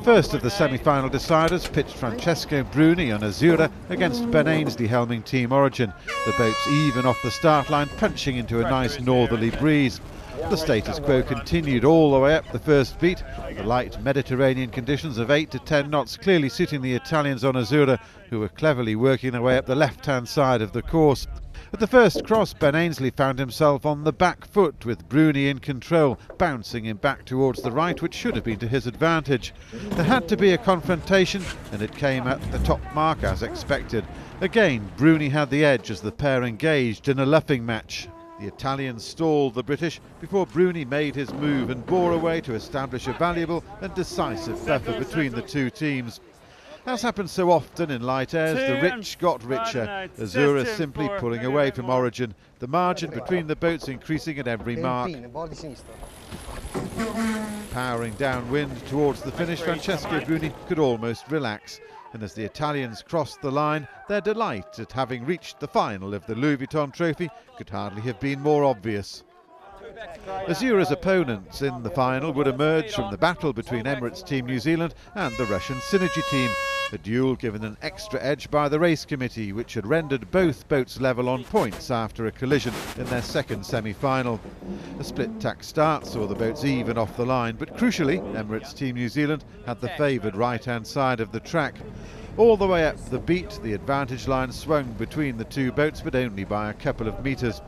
First of the semi-final deciders pitched Francesco Bruni on Azzurra against Ben Ainslie helming Team Origin. The boats even off the start line, punching into a nice northerly breeze. The status quo continued all the way up the first beat, the light Mediterranean conditions of 8 to 10 knots clearly suiting the Italians on Azzurra, who were cleverly working their way up the left-hand side of the course. At the first cross, Ben Ainslie found himself on the back foot with Bruni in control, bouncing him back towards the right, which should have been to his advantage. There had to be a confrontation, and it came at the top mark as expected. Again, Bruni had the edge as the pair engaged in a luffing match. The Italians stalled the British before Bruni made his move and bore away to establish a valuable and decisive buffer between the two teams. As happens so often in light airs, the rich got richer, Azzurra simply pulling away from Origin, the margin between the boats increasing at every mark. Powering downwind towards the finish, Francesco Bruni could almost relax, and as the Italians crossed the line, their delight at having reached the final of the Louis Vuitton trophy could hardly have been more obvious. Azzurra's opponents in the final would emerge from the battle between Emirates Team New Zealand and the Russian Synergy team, a duel given an extra edge by the race committee, which had rendered both boats level on points after a collision in their second semi-final. A split-tack start saw the boats even off the line, but crucially, Emirates Team New Zealand had the favoured right-hand side of the track. All the way up the beat, the advantage line swung between the two boats, but only by a couple of metres.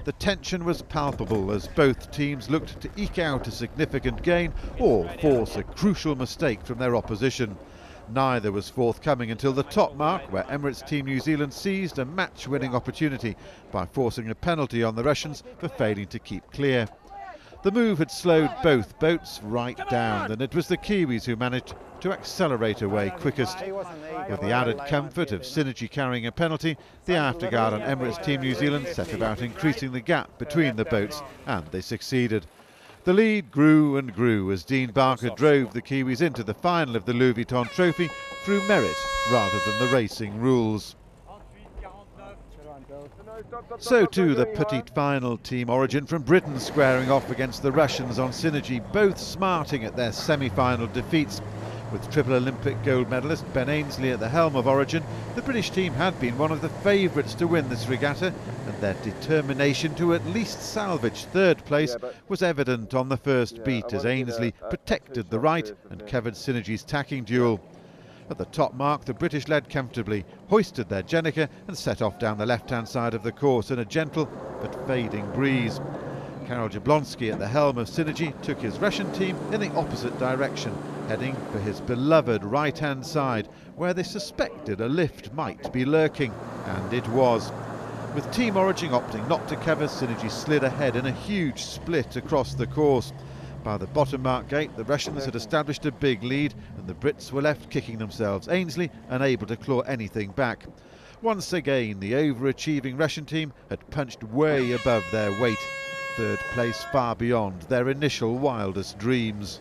The tension was palpable as both teams looked to eke out a significant gain or force a crucial mistake from their opposition. Neither was forthcoming until the top mark, where Emirates Team New Zealand seized a match-winning opportunity by forcing a penalty on the Russians for failing to keep clear. The move had slowed both boats right down, and it was the Kiwis who managed to accelerate away quickest. With the added comfort of Synergy carrying a penalty, the afterguard on Emirates Team New Zealand set about increasing the gap between the boats, and they succeeded. The lead grew and grew as Dean Barker drove the Kiwis into the final of the Louis Vuitton trophy through merit rather than the racing rules. So too the petite final, Team Origin from Britain squaring off against the Russians on Synergy, both smarting at their semi-final defeats. With triple Olympic gold medalist Ben Ainslie at the helm of Origin, the British team had been one of the favourites to win this regatta, and their determination to at least salvage third place was evident on the first beat as Ainslie protected the right and covered Synergy's tacking duel. At the top mark, the British led comfortably, hoisted their Jenica and set off down the left-hand side of the course in a gentle but fading breeze. Karol Jablonski at the helm of Synergy took his Russian team in the opposite direction, heading for his beloved right-hand side, where they suspected a lift might be lurking, and it was. With Team Origin opting not to cover, Synergy slid ahead in a huge split across the course. By the bottom mark gate, the Russians had established a big lead, and the Brits were left kicking themselves, Ainslie unable to claw anything back. Once again, the overachieving Russian team had punched way above their weight, third place far beyond their initial wildest dreams.